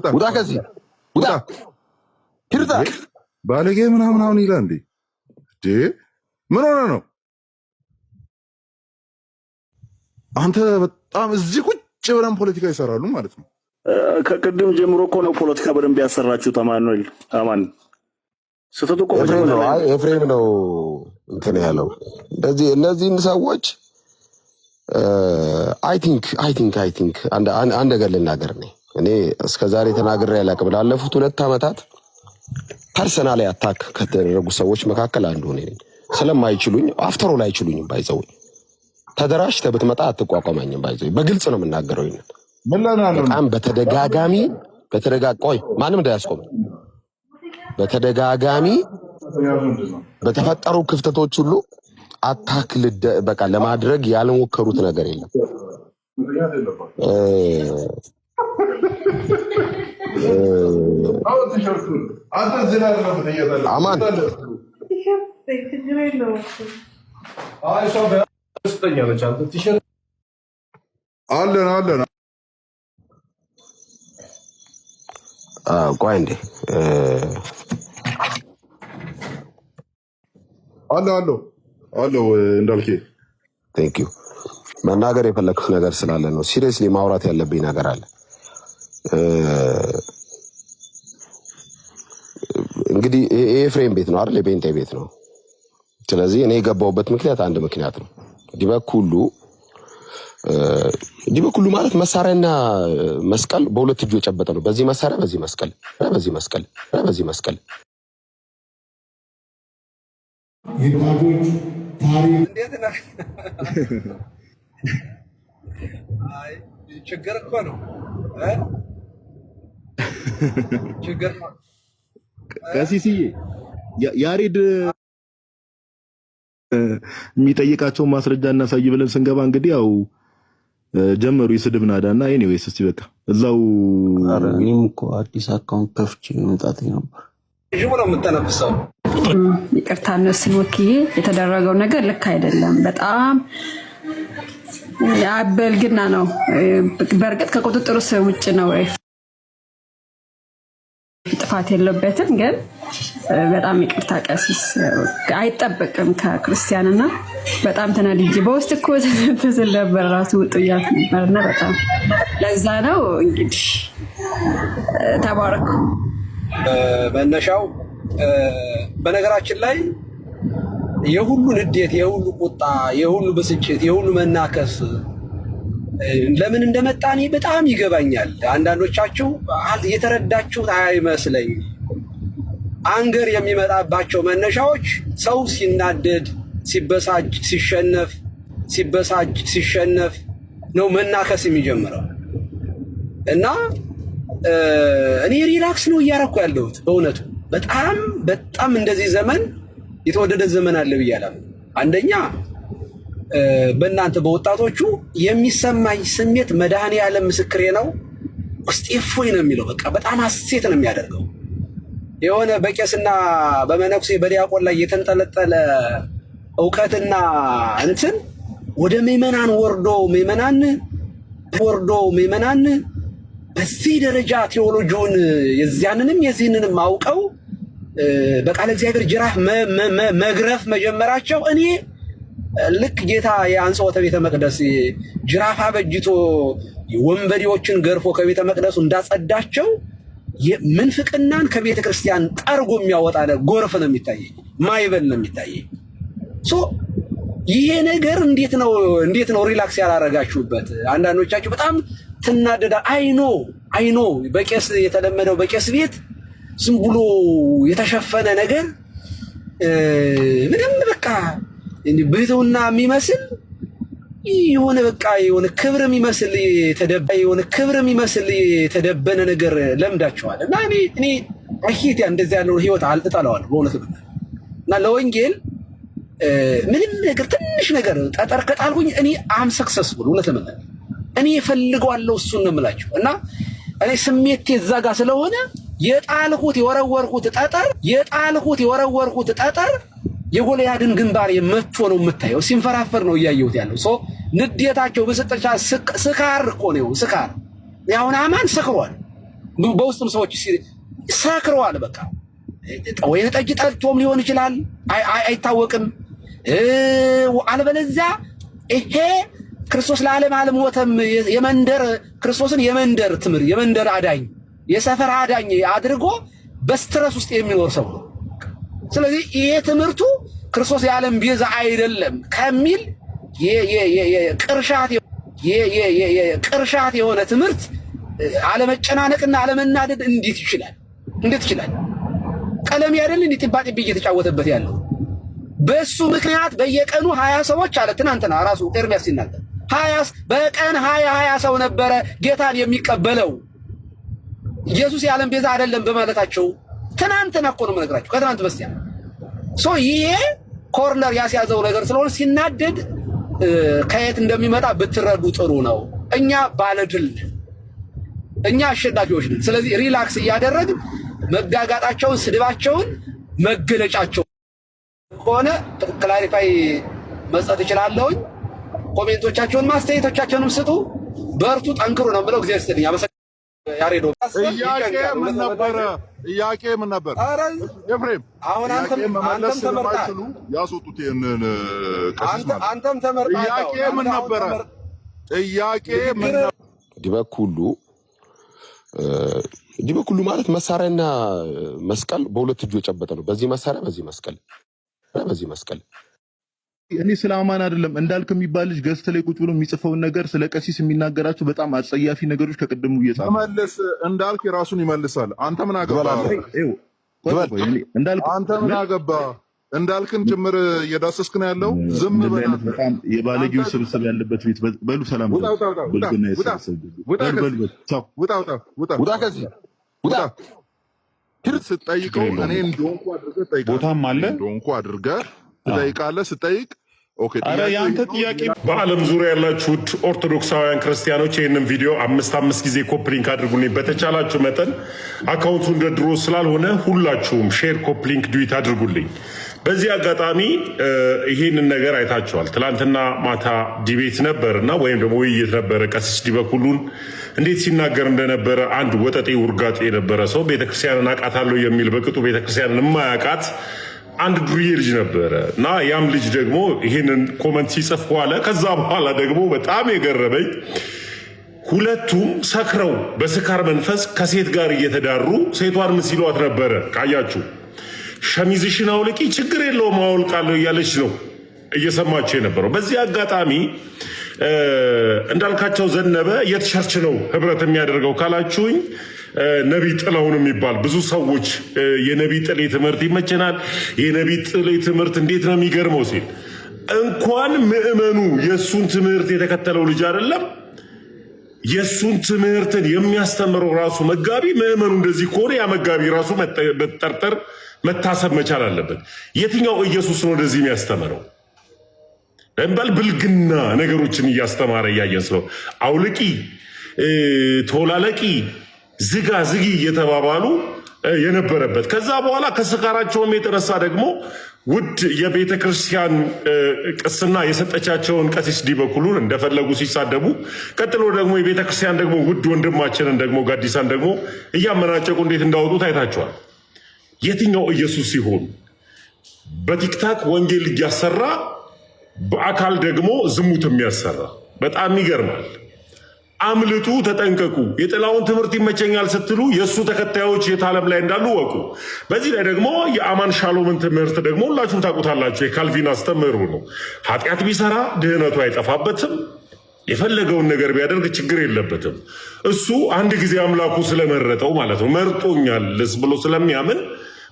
ውጣ ከዚህ ውጣ ሂርታ ባለጌ ምናምን አሁን ይላል እንዴ? ምን ሆነ ነው አንተ? በጣም እዚህ ቁጭ ብለን ፖለቲካ ይሰራሉ ማለት ነው። ከቅድም ጀምሮ እኮ ነው ፖለቲካ በደንብ ያሰራችሁት። አማን ስተቱ እኮ ኤፍሬም ነው እንትን ያለው እንደዚህ እነዚህን ሰዎች አይ ቲንክ አንድ ነገር ልናገር ነኝ። እኔ እስከዛሬ ተናግሬ አላውቅም። ላለፉት 2 ዓመታት ፐርሰናል አታክ ከተደረጉ ሰዎች መካከል አንዱ ነኝ። ስለማይችሉኝ አፍተሮ ላይ አይችሉኝም። ባይዘው ተደራጅተህ ብትመጣ አትቋቋማኝም። ባይዘው በግልጽ ነው የምናገረው። በጣም በተደጋጋሚ ቆይ ማንም እንዳያስቆም በተደጋጋሚ በተፈጠሩ ክፍተቶች ሁሉ አታክ በቃ ለማድረግ ያልሞከሩት ነገር የለም። አማን አለን ቆይ እንዴ አለው እንዳልኬ ቴንክ ዩ መናገር የፈለኩት ነገር ስላለ ነው። ሲሪየስሊ ማውራት ያለብኝ ነገር አለ። እንግዲህ ኤፍሬም ቤት ነው አይደል? የቤንቴ ቤት ነው። ስለዚህ እኔ የገባሁበት ምክንያት አንድ ምክንያት ነው። ዲበኩሉ ማለት መሳሪያና መስቀል በሁለት እጁ የጨበጠ ነው። በዚህ መሳሪያ፣ በዚህ መስቀል የባጆች ታሪክ ችግር እኮ ነው። ችግር ነው። ቀሲስዬ ያሬድ የሚጠይቃቸው ማስረጃ እናሳይ ብለን ስንገባ እንግዲህ ያው ጀመሩ የስድብ ናዳና ኤኒዌይስ እስቲ በቃ እዛው እኔም እኮ አዲስ አካውንት ከፍቼ መምጣት ነበር። እሺ ነው የምትነፍሰው። ይቅርታ እነሱን ወክዬ የተደረገው ነገር ልክ አይደለም። በጣም በልግና ነው። በእርግጥ ከቁጥጥሩ ስር ውጭ ነው። ጥፋት የለበትም። ግን በጣም ይቅርታ ቀሲስ፣ አይጠበቅም ከክርስቲያንና በጣም ተናድጄ በውስጥ እኮ ተዘል ነበር ራሱ ውጡ እያልኩ ነበርና በጣም ለዛ ነው። እንግዲህ ተባረኩ። መነሻው በነገራችን ላይ የሁሉ ንዴት፣ የሁሉ ቁጣ፣ የሁሉ ብስጭት፣ የሁሉ መናከስ ለምን እንደመጣ እኔ በጣም ይገባኛል። አንዳንዶቻችሁ የተረዳችሁት አይመስለኝ። አንገር የሚመጣባቸው መነሻዎች ሰው ሲናደድ፣ ሲሸነፍ ነው መናከስ የሚጀምረው እና እኔ ሪላክስ ነው እያረኩ ያለሁት በእውነቱ። በጣም እንደዚህ ዘመን የተወደደ ዘመን አለ ብያለሁ። አንደኛ በእናንተ በወጣቶቹ የሚሰማኝ ስሜት መድኃኔዓለም ምስክሬ ነው። ውስጤ እፎይ ነው የሚለው። በቃ በጣም ሐሴት ነው የሚያደርገው። የሆነ በቄስና በመነኩሴ በዲያቆን ላይ የተንጠለጠለ እውቀትና እንትን ወደ ምዕመናን ወርዶ ምዕመናን በዚህ ደረጃ ቴዎሎጂውን የዚያንንም የዚህንንም አውቀው በቃለ እግዚአብሔር ጅራፍ መግረፍ መጀመራቸው እኔ ልክ ጌታ የአንጽሖተ ቤተ መቅደስ ጅራፍ አበጅቶ ወንበዴዎችን ገርፎ ከቤተ መቅደሱ እንዳጸዳቸው ምንፍቅናን ከቤተ ክርስቲያን ጠርጎ የሚያወጣ ጎርፍ ነው የሚታየኝ፣ ማይበል ነው የሚታየኝ። ይሄ ነገር እንዴት ነው ሪላክስ ያላረጋችሁበት? አንዳንዶቻችሁ በጣም ትናደዳ። አይኖ በቄስ የተለመደው በቄስ ቤት ዝም ብሎ የተሸፈነ ነገር ምንም በቃ ብህትውና የሚመስል የሆነ ክብር የሚመስል የተደበነ ነገር ለምዳችኋል። እና እኔ አሂት እንደዚህ ያለውን ህይወት አልጠላዋለሁ በእውነት ነው። እና ለወንጌል ምንም ነገር ትንሽ ነገር ጠጠር ከጣልኩኝ እኔ አም ሰክሰስፉል እውነት ለመናገር እኔ እፈልገዋለሁ። እሱን ነው የምላችሁ። እና እኔ ስሜቴ እዛ ጋር ስለሆነ የጣልኩት የወረወርኩት ጠጠር የጎልያድን ግንባር መጥቶ ነው የምታየው። ሲንፈራፈር ነው እያየሁት ያለው። ንዴታቸው በሰጠቻ ስካር እኮ ነው ስካር። ያውን አማን ሰክሯል። በውስጥም ሰዎች ሰክረዋል። በቃ ወይን ጠጅ ጠጥቶም ሊሆን ይችላል አይታወቅም። አልበለዚያ ይሄ ክርስቶስ ለዓለም አልሞተም የመንደር ክርስቶስን የመንደር ትምር የመንደር አዳኝ የሰፈር አዳኝ አድርጎ በስትረስ ውስጥ የሚኖር ሰው ነው። ስለዚህ ይሄ ትምህርቱ ክርስቶስ የዓለም ቤዛ አይደለም ከሚል ቅርሻት የሆነ ትምህርት አለመጨናነቅና አለመናደድ እንዴት ይችላል? እንዴት ይችላል? ቀለም ያደል እንዴ ጥባጥብ እየተጫወተበት ያለው በሱ ምክንያት በየቀኑ 20 ሰዎች አለ። ትናንትና ራሱ ኤርሚያስ ሲናገር 20 በቀን 20 ሰው ነበረ ጌታን የሚቀበለው ኢየሱስ የዓለም ቤዛ አይደለም በማለታቸው ትናንትና እኮ ነው የምነግራችሁ፣ ከትናንት በስቲያ ይሄ ኮርነር ያስያዘው ነገር ስለሆነ ሲናደድ ከየት እንደሚመጣ ብትረዱ ጥሩ ነው። እኛ ባለድል እኛ አሸናፊዎች ነን። ስለዚህ ሪላክስ እያደረግን መጋጋጣቸውን ስድባቸውን መገለጫቸው ከሆነ ክላሪፋይ መስጠት እችላለሁ። ኮሜንቶቻቸውን ማስተያየቶቻቸውንም ስጡ። በርቱ፣ ጠንክሩ ነው ብለው ጊዜ ስትልኝ ያሬዶ ጥያቄ ምን ነበር? ኤፍሬም አሁን አንተም ተመርጣል ያስወጡት ይሄንን ቀሲስ ማለት አንተም ተመርጣል። ጥያቄ ምን ነበር? ዲበኩሉ ማለት መሳሪያና መስቀል በሁለት እጁ የጨበጠ ነው። በዚህ መሳሪያ በዚህ መስቀል እኔ ስለ አማን አይደለም እንዳልክ የሚባል ልጅ ገዝተ ላይ ቁጭ ብሎ የሚጽፈውን ነገር ስለ ቀሲስ የሚናገራቸው በጣም አጸያፊ ነገሮች ከቀደሙ እየጻፈ መልስ እንዳልክ የራሱን ይመልሳል። አንተ ምን አገባ? አንተ ምን አገባ? እንዳልክን ጭምር እየዳሰስክ ነው ያለው። ዝም በል። በጣም የባለጌዎች ስብስብ ያለበት ቤት በሉ። ሰላም ስትጠይቀው እኔ እንደሆንኩ አድርገህ ጠይቃለህ። ቦታም አለ እንደሆንኩ አድርገህ ትጠይቃለህ። ስጠይቅ ያንተ ጥያቄ። በዓለም ዙሪያ ያላችሁት ኦርቶዶክሳውያን ክርስቲያኖች ይህንን ቪዲዮ 5 ጊዜ ኮፕሊንክ አድርጉልኝ። በተቻላችሁ መጠን አካውንቱ እንደ ድሮ ስላልሆነ ሁላችሁም ሼር፣ ኮፕሊንክ፣ ዱዊት አድርጉልኝ። በዚህ አጋጣሚ ይህንን ነገር አይታችኋል። ትላንትና ማታ ዲቤት ነበርና ወይም ደግሞ ውይይት ነበረ። ቀሲስ ዲበኩሉን እንዴት ሲናገር እንደነበረ አንድ ወጠጤ ውርጋጤ የነበረ ሰው ቤተክርስቲያንን አውቃታለሁ የሚል በቅጡ ቤተክርስቲያንን የማያውቃት አንድ ዱርዬ ልጅ ነበረ እና ያም ልጅ ደግሞ ይህንን ኮመንት ሲጽፍ በኋላ ከዛ በኋላ ደግሞ በጣም የገረመኝ ሁለቱም ሰክረው በስካር መንፈስ ከሴት ጋር እየተዳሩ ሴቷን ምን ሲሏት ነበረ? ቃያችሁ ሸሚዝሽን አውልቂ፣ ችግር የለውም አውልቃለሁ እያለች ነው እየሰማቸው የነበረው። በዚህ አጋጣሚ እንዳልካቸው ዘነበ የት ቸርች ነው ህብረት የሚያደርገው ካላችሁኝ ነቢይ ጥላውን የሚባል ብዙ ሰዎች የነቢይ ጥሌ ትምህርት ይመቸናል፣ የነቢይ ጥሌ ትምህርት እንዴት ነው የሚገርመው ሲል እንኳን ምዕመኑ የእሱን ትምህርት የተከተለው ልጅ አይደለም የእሱን ትምህርትን የሚያስተምረው ራሱ መጋቢ ምዕመኑ እንደዚህ ከሆነ ያ መጋቢ ራሱ መጠርጠር መታሰብ መቻል አለበት። የትኛው ኢየሱስ ነው እንደዚህ የሚያስተምረው? ለምባል ብልግና ነገሮችን እያስተማረ እያየን ስለው አውልቂ፣ ተወላለቂ፣ ዝጋ ዝጊ እየተባባሉ የነበረበት ከዛ በኋላ ከስካራቸውም የተነሳ ደግሞ ውድ የቤተ ክርስቲያን ቅስና የሰጠቻቸውን ቀሲስ ዲበኩሉን እንደፈለጉ ሲሳደቡ፣ ቀጥሎ ደግሞ የቤተ ክርስቲያን ደግሞ ውድ ወንድማችንን ደግሞ ጋዲሳን ደግሞ እያመናጨቁ እንዴት እንዳወጡት አይታቸዋል። የትኛው ኢየሱስ ሲሆን በቲክታክ ወንጌል እያሰራ በአካል ደግሞ ዝሙት የሚያሰራ በጣም ይገርማል። አምልጡ፣ ተጠንቀቁ። የጥላውን ትምህርት ይመቸኛል ስትሉ የእሱ ተከታዮች የት ዓለም ላይ እንዳሉ ወቁ። በዚህ ላይ ደግሞ የአማን ሻሎምን ትምህርት ደግሞ ሁላችሁም ታውቁታላችሁ። የካልቪን አስተምህሮ ነው። ኃጢአት ቢሰራ ድህነቱ አይጠፋበትም። የፈለገውን ነገር ቢያደርግ ችግር የለበትም። እሱ አንድ ጊዜ አምላኩ ስለመረጠው ማለት ነው መርጦኛል ብሎ ስለሚያምን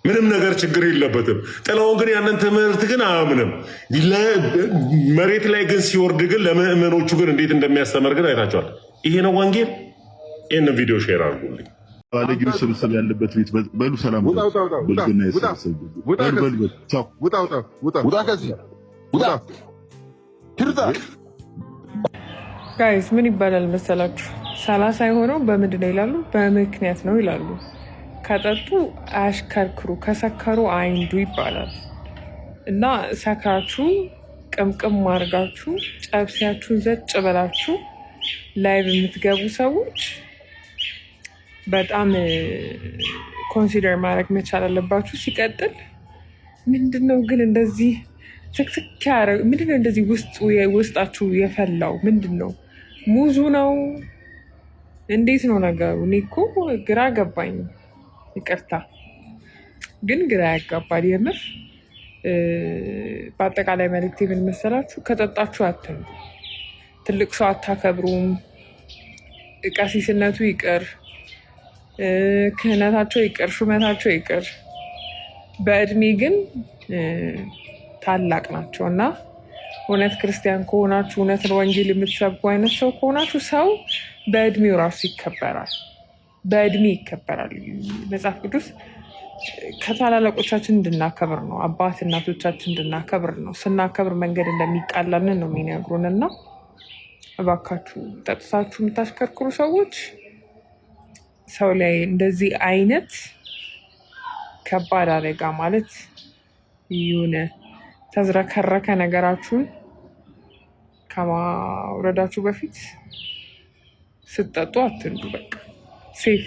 ምንም ነገር ችግር የለበትም። ጥላውን ግን ያንን ትምህርት ግን አያምንም። መሬት ላይ ግን ሲወርድ ግን ለምዕመኖቹ ግን እንዴት እንደሚያስተምር ግን አይታችኋል። ይሄ ነው ወንጌል። ይህን ቪዲዮ ሼር አድርጉልኝ። ባለጌዎች ስብስብ ያለበት ቤት በሉ። ሰላም ጋይዝ ምን ይባላል መሰላችሁ? 30 የሆነው በምንድን ነው ይላሉ? በምክንያት ነው ይላሉ። ከጠጡ አያሽከርክሩ፣ ከሰከሩ አይንዱ ይባላል። እና ሰክራችሁ ቅምቅም አድርጋችሁ ጨብሲያችሁን ዘጭ ብላችሁ ላይቭ የምትገቡ ሰዎች በጣም ኮንሲደር ማድረግ መቻል አለባችሁ። ሲቀጥል ምንድነው ግን እንደዚህ ትክትክ ያደረግ ምንድነው እንደዚህ ውስጣችሁ የፈላው ምንድነው? ሙዙ ነው? እንዴት ነው ነገሩ? እኔ እኮ ግራ ገባኝ። ይቅርታ ግን ግራ ያጋባል የምር። በአጠቃላይ መልዕክቴ ምን መሰላችሁ? ከጠጣችሁ አትንዱ። ትልቅ ሰው አታከብሩም። ቀሲስነቱ ይቅር፣ ክህነታቸው ይቅር፣ ሹመታቸው ይቅር፣ በእድሜ ግን ታላቅ ናቸው እና እውነት ክርስቲያን ከሆናችሁ እውነትን ወንጌል የምትሰብኩ አይነት ሰው ከሆናችሁ ሰው በእድሜው ራሱ ይከበራል። በእድሜ ይከበራል። መጽሐፍ ቅዱስ ከታላላቆቻችን እንድናከብር ነው። አባት እናቶቻችን እንድናከብር ነው። ስናከብር መንገድ እንደሚቃላልን ነው የሚነግሩን እና እባካችሁ ጠጥታችሁ የምታሽከርክሩ ሰዎች ሰው ላይ እንደዚህ አይነት ከባድ አደጋ ማለት የሆነ ተዝረከረከ ነገራችሁን ከማውረዳችሁ በፊት ስትጠጡ አትንዱ። በቃ ሴፍ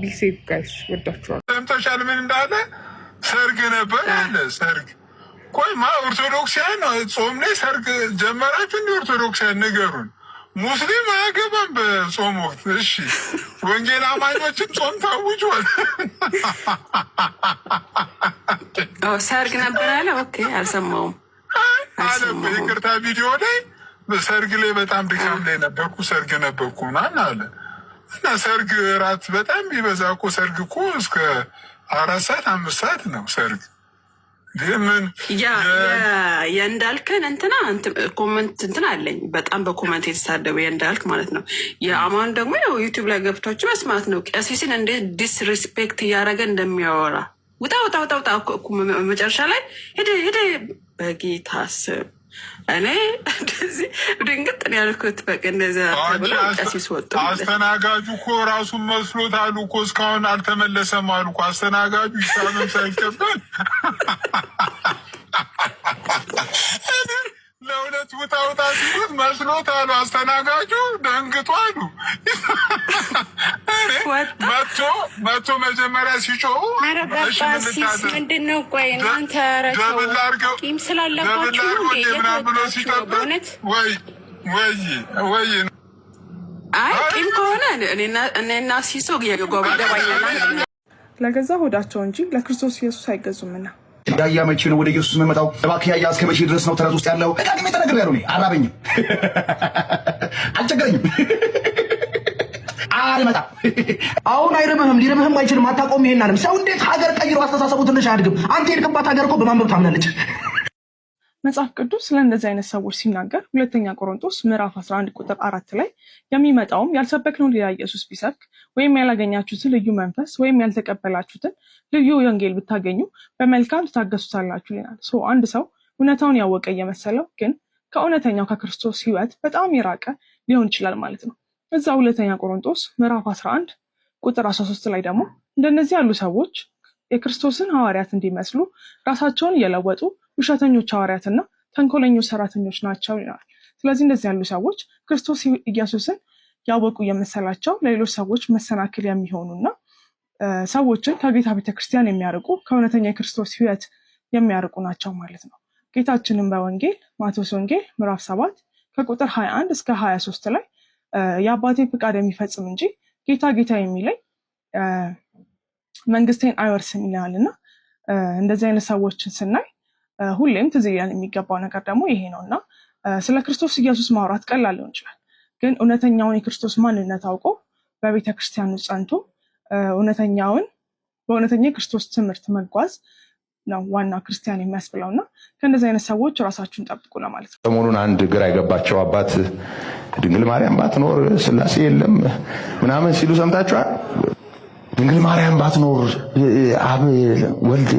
ቢ ሴፍ ጋይስ። ወዳችኋል። ሰምተሻል? ምን እንዳለ ሰርግ ነበር አለ። ሰርግ ቆይማ ኦርቶዶክሲያን ጾም ላይ ሰርግ ጀመራችሁ? እንዲ ኦርቶዶክሲያን ንገሩን። ሙስሊም አያገባም በጾም ወቅት። እሺ ወንጌል አማኞችን ጾም ታውጇል። ሰርግ ነበር አለ። ኦኬ አልሰማውም አለ። ይቅርታ ቪዲዮ ላይ ሰርግ ላይ በጣም ድካም ላይ ነበርኩ፣ ሰርግ ነበርኩ ምናምን አለ እና ሰርግ ራት በጣም ቢበዛ እኮ ሰርግ እኮ እስከ 4 ሰዓት 5 ሰዓት ነው ሰርግ። ምን የእንዳልክን ኮመንት አለኝ በጣም በኮመንት የተሳደበ የእንዳልክ ማለት ነው። የአማን ደግሞ ያው ዩቲዩብ ላይ ገብታችሁ መስማት ነው። ቀሲስን እንዴት ዲስሪስፔክት እያደረገ እንደሚያወራ ውጣ መጨረሻ ላይ ሄደ በጌታ ስም እኔ እንደዚህ ድንግጥ ያልኩት በቃ እንደዚያ ተብሎ ቀሲስ ወጡ። አስተናጋጁ እኮ ራሱን መስሎት አሉ እኮ እስካሁን አልተመለሰም አሉ እኮ አስተናጋጁ ሂሳብም ሳይቀበል ለሁለት ውጣ ሲሉት መስሎት አሉ አስተናጋጁ ደንግጦ አሉ። መቶ መጀመሪያ ሲጮሁ ምንድነው? ቆይ እናንተ ቂም ስላለባችሁ ብሎ ሲጠብቅ ወይ አይ ቂም ከሆነ እኔና ሲሶ ገባኛል። ለገዛ ሆዳቸው እንጂ ለክርስቶስ ኢየሱስ አይገዙምና። ያያ መቼ ነው ወደ ኢየሱስ የምመጣው? እባክህ ያያ እስከ መቼ ድረስ ነው ተረት ውስጥ ያለው? ደጋግሜ ተነግሬያለሁ። እኔ አራበኝም፣ አልቸገረኝም፣ አልመጣም። አሁን አይርምህም፣ ሊርምህም አይችልም። አታውቀውም። ይሄን ዓለም ሰው እንዴት ሀገር ቀይሮ አስተሳሰቡ ትንሽ አያድግም? አንተ የሄድክባት ሀገር እኮ በማንበብ ታምናለች። መጽሐፍ ቅዱስ ስለ እንደዚህ አይነት ሰዎች ሲናገር 2ኛ ቆሮንቶስ ምዕራፍ 11 ቁጥር 4 ላይ የሚመጣውም ያልሰበክነውን ሌላ ኢየሱስ ቢሰብክ ወይም ያላገኛችሁትን ልዩ መንፈስ ወይም ያልተቀበላችሁትን ልዩ ወንጌል ብታገኙ በመልካም ትታገሱታላችሁ ይላል። አንድ ሰው እውነታውን ያወቀ እየመሰለው ግን ከእውነተኛው ከክርስቶስ ሕይወት በጣም የራቀ ሊሆን ይችላል ማለት ነው። እዛ 2ኛ ቆሮንቶስ ምዕራፍ 11 ቁጥር 13 ላይ ደግሞ እንደነዚህ ያሉ ሰዎች የክርስቶስን ሐዋርያት እንዲመስሉ ራሳቸውን እየለወጡ ውሸተኞች ሐዋርያትና ተንኮለኞች ሰራተኞች ናቸው ይላል። ስለዚህ እንደዚህ ያሉ ሰዎች ክርስቶስ ኢየሱስን ያወቁ የመሰላቸው ለሌሎች ሰዎች መሰናክል የሚሆኑና ሰዎችን ከጌታ ቤተክርስቲያን የሚያርቁ ከእውነተኛ የክርስቶስ ሕይወት የሚያርቁ ናቸው ማለት ነው። ጌታችንም በወንጌል ማቴዎስ ወንጌል ምዕራፍ 7 ከቁጥር 21 እስከ 23 ላይ የአባቴ ፍቃድ የሚፈጽም እንጂ ጌታ ጌታ የሚለኝ መንግስቴን አይወርስም ይላልና እንደዚህ አይነት ሰዎችን ስናይ ሁሌም ትዝ ይለን የሚገባው ነገር ደግሞ ይሄ ነውና ስለ ክርስቶስ ኢየሱስ ማውራት ቀላል ሊሆን ይችላል። ግን እውነተኛውን የክርስቶስ ማንነት አውቆ በቤተክርስቲያኑ ጸንቶ በእውነተኛ የክርስቶስ ትምህርት መጓዝ ነው ዋና ክርስቲያን የሚያስብለውና ከእንደዚህ አይነት ሰዎች ራሳችሁን ጠብቁ ለማለት ነው። ሰሞኑን አንድ ግራ የገባቸው አባት ድንግል ማርያም ባትኖር ስላሴ የለም ምናምን ሲሉ ሰምታችኋል። ድንግል ማርያም ባትኖር አብ ወልድ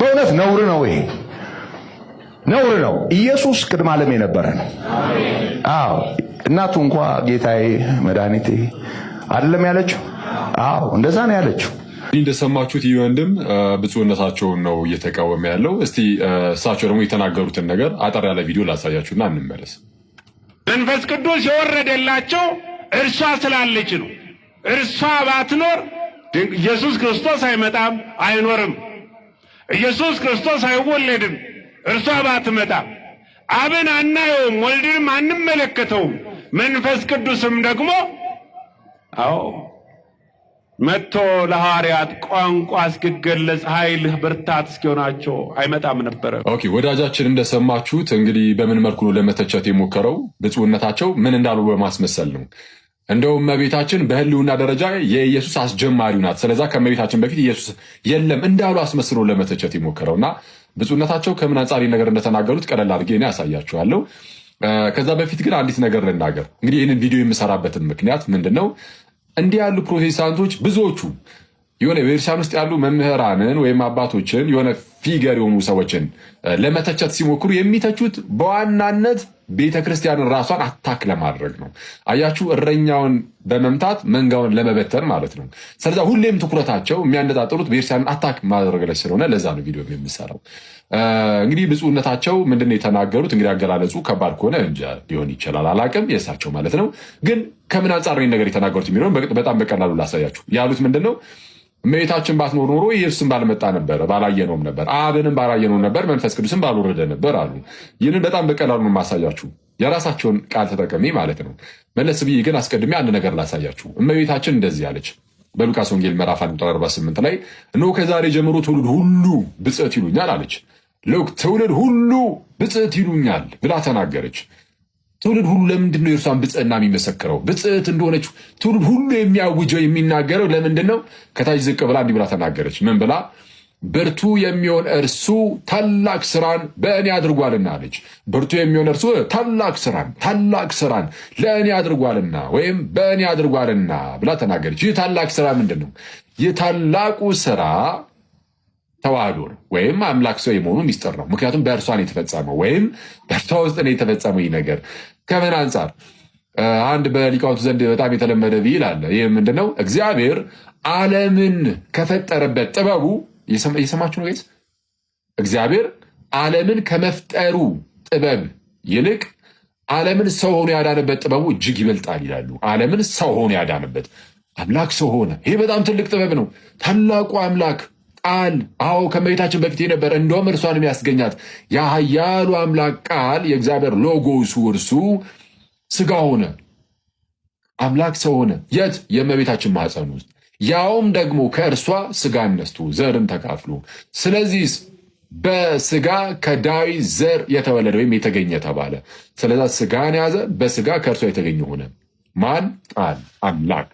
በእውነት ነውር ነው። ይሄ ነውር ነው። ኢየሱስ ቅድመ ዓለም የነበረ ነው። አዎ እናቱ እንኳ ጌታዬ መድኃኒቴ አይደለም ያለችው? አዎ እንደዛ ነው ያለችው። እንደሰማችሁት ይህ ወንድም ብፁዕነታቸውን ነው እየተቃወመ ያለው። እስቲ እሳቸው ደግሞ የተናገሩትን ነገር አጠር ያለ ቪዲዮ ላሳያችሁና እንመለስ። መንፈስ ቅዱስ የወረደላቸው እርሷ ስላለች ነው። እርሷ ባትኖር ኢየሱስ ክርስቶስ አይመጣም፣ አይኖርም። ኢየሱስ ክርስቶስ አይወለድም፣ እርሷ ባትመጣ። አብን አናየውም፣ ወልድንም አንመለከተውም። መንፈስ ቅዱስም ደግሞ መጥቶ ለሐዋርያት ቋንቋ እስኪገለጽ ኃይል ብርታት እስኪሆናቸው አይመጣም ነበረ። ኦኬ ወዳጃችን እንደሰማችሁት እንግዲህ በምን መልኩ ነው ለመተቸት የሞከረው? ብፁዕነታቸው ምን እንዳሉ በማስመሰል ነው። እንደውም እመቤታችን በህልውና ደረጃ የኢየሱስ አስጀማሪው ናት፣ ስለዛ ከእመቤታችን በፊት ኢየሱስ የለም እንዳሉ አስመስሎ ለመተቸት የሞከረውና ብፁዕነታቸው ከምን አንጻር ነገር እንደተናገሩት ቀለል አድርጌ እኔ ያሳያችኋለሁ። ከዛ በፊት ግን አንዲት ነገር ልናገር። እንግዲህ ይህንን ቪዲዮ የምሰራበትን ምክንያት ምንድን ነው? እንዲህ ያሉ ፕሮቴስታንቶች ብዙዎቹ የሆነ ቤተክርስቲያን ውስጥ ያሉ መምህራንን ወይም አባቶችን የሆነ ፊገር የሆኑ ሰዎችን ለመተቸት ሲሞክሩ የሚተቹት በዋናነት ቤተክርስቲያንን ራሷን አታክ ለማድረግ ነው። አያችሁ፣ እረኛውን በመምታት መንጋውን ለመበተን ማለት ነው። ስለዚህ ሁሌም ትኩረታቸው የሚያነጣጥሩት ቤተክርስቲያንን አታክ ማድረግ ላይ ስለሆነ ለዛ ነው ቪዲዮ የምሰራው። እንግዲህ ብፁዕነታቸው ምንድነው የተናገሩት? እንግዲህ አገላለጹ ከባድ ከሆነ እንጃ ሊሆን ይችላል፣ አላቅም፣ የእሳቸው ማለት ነው። ግን ከምን አንጻር ነው ነገር የተናገሩት የሚለውን በጣም በቀላሉ ላሳያችሁ። ያሉት ምንድነው? እመቤታችን ባትኖር ኖሮ ኢየሱስን ባልመጣ ነበር፣ ባላየነውም ነበር፣ አብንም ባላየነውም ነበር፣ መንፈስ ቅዱስን ባልወረደ ነበር አሉ። ይህንን በጣም በቀላሉ ነው ማሳያችሁ፣ የራሳቸውን ቃል ተጠቀሚ ማለት ነው። መለስ ብዬ ግን አስቀድሜ አንድ ነገር ላሳያችሁ። እመቤታችን እንደዚህ አለች በሉቃስ ወንጌል ምዕራፍ 1:48 ላይ እነሆ ከዛሬ ጀምሮ ትውልድ ሁሉ ብፅዕት ይሉኛል አለች። ሉክ ትውልድ ሁሉ ብፅዕት ይሉኛል ብላ ተናገረች። ትውልድ ሁሉ ለምንድን ነው የእርሷን ብፅዕና የሚመሰክረው? ብፅዕት እንደሆነች ትውልድ ሁሉ የሚያውጀው የሚናገረው ለምንድን ነው? ከታች ዝቅ ብላ እንዲህ ብላ ተናገረች። ምን ብላ? ብርቱ የሚሆን እርሱ ታላቅ ስራን በእኔ አድርጓልና አለች። ብርቱ የሚሆን እርሱ ታላቅ ስራን ለእኔ አድርጓልና ወይም በእኔ አድርጓልና ብላ ተናገረች። ይህ ታላቅ ስራ ምንድን ነው? ይህ ታላቁ ስራ ተዋህዶ ነው፣ ወይም አምላክ ሰው የመሆኑ ሚስጥር ነው። ምክንያቱም በእርሷ ነው የተፈጸመው፣ ወይም በእርሷ ውስጥ ነው የተፈጸመው። ይህ ነገር ከምን አንጻር? አንድ በሊቃውንቱ ዘንድ በጣም የተለመደ ብሂል አለ። ይህ ምንድነው? እግዚአብሔር ዓለምን ከፈጠረበት ጥበቡ እየሰማችሁ ነው ወይስ? እግዚአብሔር ዓለምን ከመፍጠሩ ጥበብ ይልቅ ዓለምን ሰው ሆኖ ያዳነበት ጥበቡ እጅግ ይበልጣል ይላሉ። ዓለምን ሰው ሆኖ ያዳነበት አምላክ ሰው ሆነ። ይሄ በጣም ትልቅ ጥበብ ነው። ታላቁ አምላክ ቃል ከእመቤታችን በፊት የነበረ እንደውም እርሷን የሚያስገኛት የኃያሉ አምላክ ቃል የእግዚአብሔር ሎጎሱ እርሱ ስጋ ሆነ፣ አምላክ ሰው ሆነ። የት? የእመቤታችን ማኅፀን ውስጥ፣ ያውም ደግሞ ከእርሷ ስጋ ነስቶ ዘርን ተካፍሎ። ስለዚህ በስጋ ከዳዊት ዘር የተወለደ ወይም የተገኘ ተባለ። ስለዛ ስጋን ያዘ፣ በስጋ ከእርሷ የተገኘ ሆነ። ማን? ቃል አምላክ።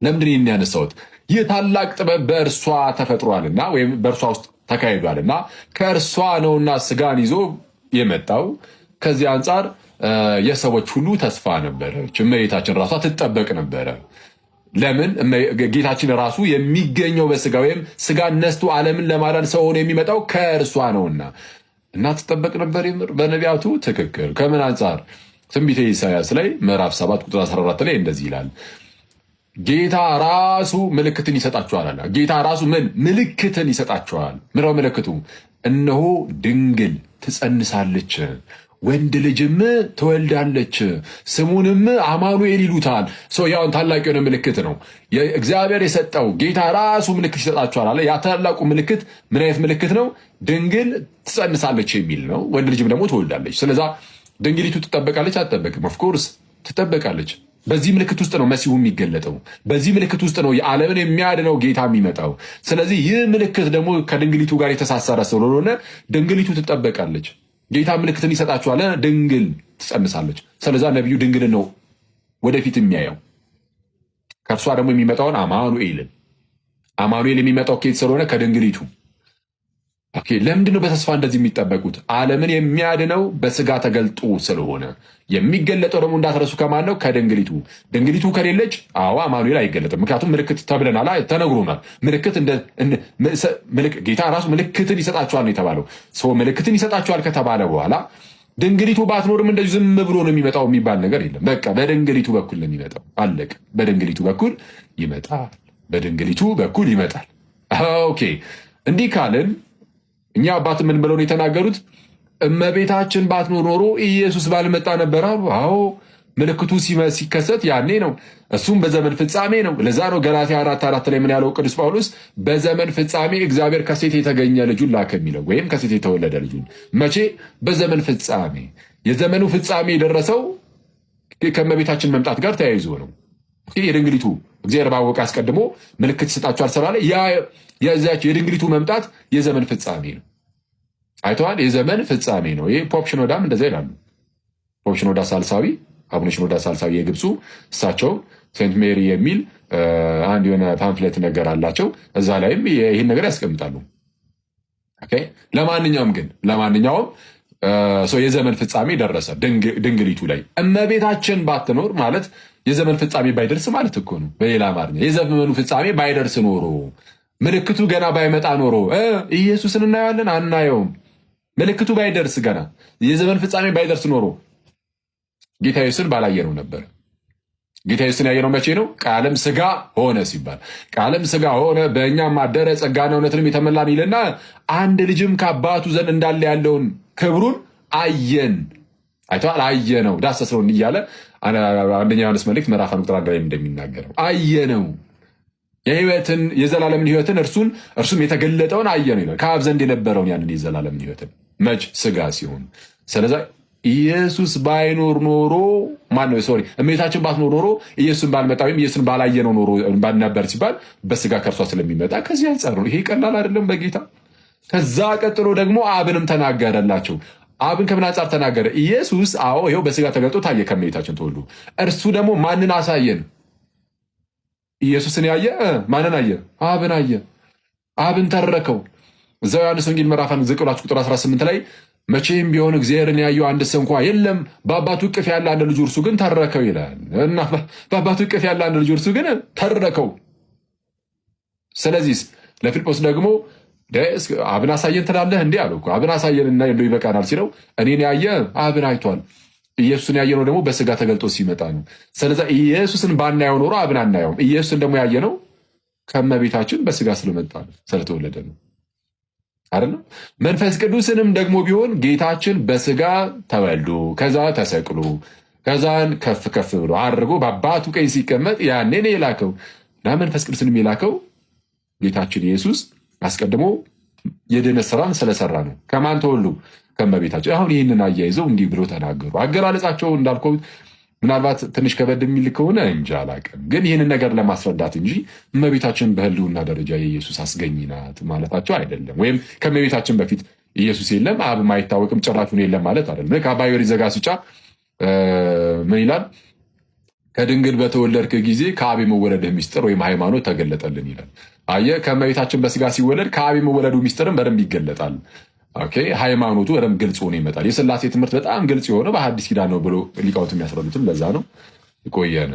ለምንድን ይህን ያነሳሁት? ይህ ታላቅ ጥበብ በእርሷ ተፈጥሯልና ወይም በእርሷ ውስጥ ተካሂዷልና ከእርሷ ነውና ስጋን ይዞ የመጣው። ከዚህ አንጻር የሰዎች ሁሉ ተስፋ ነበረች። እመቤታችን ራሷ ትጠበቅ ነበረ። ለምን? ጌታችን ራሱ የሚገኘው በስጋ ወይም ስጋ ነስቶ ዓለምን ለማዳን ሰው ሆኖ የሚመጣው ከእርሷ ነውና እና ትጠበቅ ነበር በነቢያቱ። ትክክል። ከምን አንጻር? ትንቢተ ኢሳያስ ላይ ምዕራፍ 7 ቁጥር 14 ላይ እንደዚህ ይላል፣ ጌታ ራሱ ምልክትን ይሰጣችኋል አለ። ጌታ ራሱ ምን ምልክትን ይሰጣችኋል? ምንድነው ምልክቱ? እነሆ ድንግል ትጸንሳለች፣ ወንድ ልጅም ትወልዳለች፣ ስሙንም አማኑኤል ይሉታል። ያውን ታላቅ የሆነ ምልክት ነው እግዚአብሔር የሰጠው። ጌታ ራሱ ምልክት ይሰጣችኋል አለ። ያ ታላቁ ምልክት ምን አይነት ምልክት ነው? ድንግል ትጸንሳለች የሚል ነው። ወንድ ልጅም ደግሞ ትወልዳለች። ስለዛ ድንግሊቱ ትጠበቃለች? አትጠበቅም? ኦፍኮርስ ትጠበቃለች። በዚህ ምልክት ውስጥ ነው መሲሁ የሚገለጠው። በዚህ ምልክት ውስጥ ነው የዓለምን የሚያድነው ጌታ የሚመጣው። ስለዚህ ይህ ምልክት ደግሞ ከድንግሊቱ ጋር የተሳሰረ ስለሆነ ድንግሊቱ ትጠበቃለች። ጌታ ምልክትን ይሰጣችኋል፣ ድንግል ትጸንሳለች። ስለዛ ነቢዩ ድንግልን ነው ወደፊት የሚያየው። ከእርሷ ደግሞ የሚመጣውን አማኑኤል የሚመጣው ኬት ስለሆነ ከድንግሊቱ። ለምንድን ነው በተስፋ እንደዚህ የሚጠበቁት? ዓለምን የሚያድነው በስጋ ተገልጦ ስለሆነ። የሚገለጠው ደግሞ እንዳትረሱ ከማን ነው? ከድንግሊቱ። ድንግሊቱ ከሌለች አማኑኤል አይገለጥም። ምክንያቱም ምልክት ተብለናል፣ ተነግሮናል። ጌታ ራሱ ምልክትን ይሰጣችኋል ነው የተባለው። ሰው ምልክትን ይሰጣችኋል ከተባለ በኋላ ድንግሊቱ ባትኖርም እንደዚህ ዝም ብሎ ነው የሚመጣው የሚባል ነገር የለም። በቃ በድንግሊቱ በኩል ነው የሚመጣው። አለቅ። በድንግሊቱ በኩል ይመጣል። በድንግሊቱ በኩል ይመጣል። ኦኬ እንዲህ ካልን እኛ አባት ምን ብለው ነው የተናገሩት? እመቤታችን ባትኖር ኖሮ ኢየሱስ ባልመጣ ነበር አሉ። አዎ ምልክቱ ሲከሰት ያኔ ነው። እሱም በዘመን ፍጻሜ ነው። ለዛ ነው ገላትያ 4:4 ላይ ምን ያለው ቅዱስ ጳውሎስ በዘመን ፍጻሜ እግዚአብሔር ከሴት የተገኘ ልጁን ላከ የሚለው ወይም ከሴት የተወለደ ልጁን። መቼ? በዘመን ፍጻሜ። የዘመኑ ፍጻሜ የደረሰው ከእመቤታችን መምጣት ጋር ተያይዞ ነው። የድንግሊቱ እግዚአብሔር ባወቀ አስቀድሞ ምልክት ይሰጣቸዋል ስላለ የዛች የድንግሊቱ መምጣት የዘመን ፍጻሜ ነው። አይተዋል። የዘመን ፍጻሜ ነው። ይሄ ፖፕ ሽኖዳም እንደዛ ይላሉ። ፖፕ ሽኖዳ ሳልሳዊ፣ አቡነ ሽኖዳ ሳልሳዊ የግብፁ እሳቸው ሴንት ሜሪ የሚል አንድ የሆነ ፓምፍሌት ነገር አላቸው። እዛ ላይም ይህን ነገር ያስቀምጣሉ። ለማንኛውም የዘመን ፍጻሜ ደረሰ ድንግሊቱ ላይ። እመቤታችን ባትኖር ማለት የዘመን ፍጻሜ ባይደርስ ማለት እኮ ነው። በሌላ አማርኛ የዘመኑ ፍጻሜ ባይደርስ ኖሮ ምልክቱ ገና ባይመጣ ኖሮ ኢየሱስን እናየዋለን? አናየውም። ምልክቱ ባይደርስ ገና የዘመን ፍጻሜ ባይደርስ ኖሮ ጌታ ኢየሱስን ባላየነው ነበር። ጌታ ኢየሱስን ያየነው መቼ ነው? ቃልም ስጋ ሆነ ሲባል ቃልም ስጋ ሆነ በእኛም አደረ ጸጋና እውነትንም የተመላን ይልና አንድ ልጅም ከአባቱ ዘንድ እንዳለ ያለውን ክብሩን አየን። አይተዋል። አየነው፣ ዳሰስነው እያለ አንደኛ ዮሐንስ መልእክት ምዕራፍ 1 ቁጥር 1 ላይ እንደሚናገረው አየነው። የህይወትን የዘላለምን ህይወትን እርሱም የተገለጠውን አየነው ይላል። ከአብ ዘንድ የነበረውን ያንን የዘላለምን ህይወትን መች ስጋ ሲሆን። ስለዛ ኢየሱስ ባይኖር ኖሮ እመቤታችን ባትኖር ኖሮ ኢየሱስን ባልመጣ ወይም ኢየሱስን ባላየነው ኖሮ ባልነበር ሲባል በስጋ ከእርሷ ስለሚመጣ ከዚህ አንጻር ነው። ይሄ ቀላል አይደለም በጌታ። ከዛ ቀጥሎ ደግሞ አብንም ተናገረላቸው። አብን ከምን አንጻር ተናገረ? ኢየሱስ ይኸው በስጋ ተገልጦ ታየ ከእመቤታችን ተወልዶ። እርሱ ደግሞ ማንን አሳየን? ኢየሱስን ያየ ማንን አየ? አብን አየ። አብን ተረከው። እዛው ዮሐንስ ወንጌል ምዕራፍ 1 ዝቅ ብላችሁ ቁጥር 18 ላይ መቼም ቢሆን እግዚአብሔርን ያየው አንድስ እንኳ የለም፣ በአባቱ እቅፍ ያለ አንድ ልጁ እርሱ ግን ተረከው ይላል። እና በአባቱ እቅፍ ያለ አንድ ልጁ እርሱ ግን ተረከው። ስለዚህ ለፊልጶስ ደግሞ አብን አሳየን ትላለህ እንዲህ አለው። አብን አሳየን እና እንደው ይበቃናል ሲለው እኔን ያየ አብን አይቷል። ኢየሱስን ያየነው ደግሞ በስጋ ተገልጦ ሲመጣ ነው። ስለዚህ ኢየሱስን ባናየው ኖሮ አብን አናየውም። ኢየሱስን ደግሞ ያየነው ከእመቤታችን በስጋ ስለመጣ ነው፣ ስለተወለደ ነው አይደል? መንፈስ ቅዱስንም ደግሞ ቢሆን ጌታችን በስጋ ተወልዶ ከዛ ተሰቅሎ ከዛን ከፍ ከፍ ብሎ አድርጎ በአባቱ ቀኝ ሲቀመጥ ያኔ ነው የላከው። እና መንፈስ ቅዱስንም የላከው ጌታችን ኢየሱስ አስቀድሞ የድኅነት ስራን ስለሰራ ነው። ከማን ተወልዶ? ከእመቤታችን። አሁን ይህንን አያይዘው እንዲህ ብሎ ተናገሩ። አገላለጻቸው እንዳልከው ምናልባት ትንሽ ከበድ የሚል ከሆነ እንጂ አላውቅም፣ ግን ይህንን ነገር ለማስረዳት እንጂ እመቤታችን በህልውና ደረጃ የኢየሱስ አስገኝ ናት ማለታቸው አይደለም። ወይም ከእመቤታችን በፊት ኢየሱስ የለም አብም አይታወቅም ጭራሹን የለም ማለት አይደለም። ልክ አባ ዮሪ ዘጋስጫ ምን ይላል? ከድንግል በተወለድክ ጊዜ ከአብ የመወለድህ ሚስጥር ወይም ሃይማኖት ተገለጠልን ይላል። አየህ፣ ከእመቤታችን በስጋ ሲወለድ ከአብ የመወለዱ ሚስጥርም በደንብ ይገለጣል። ሃይማኖቱ በደንብ ግልጽ ሆኖ ይመጣል። የሥላሴ ትምህርት በጣም ግልጽ የሆነ በሐዲስ ኪዳን ነው ብሎ ሊቃውንት የሚያስረዱትም ለዛ ነው። ይቆየን።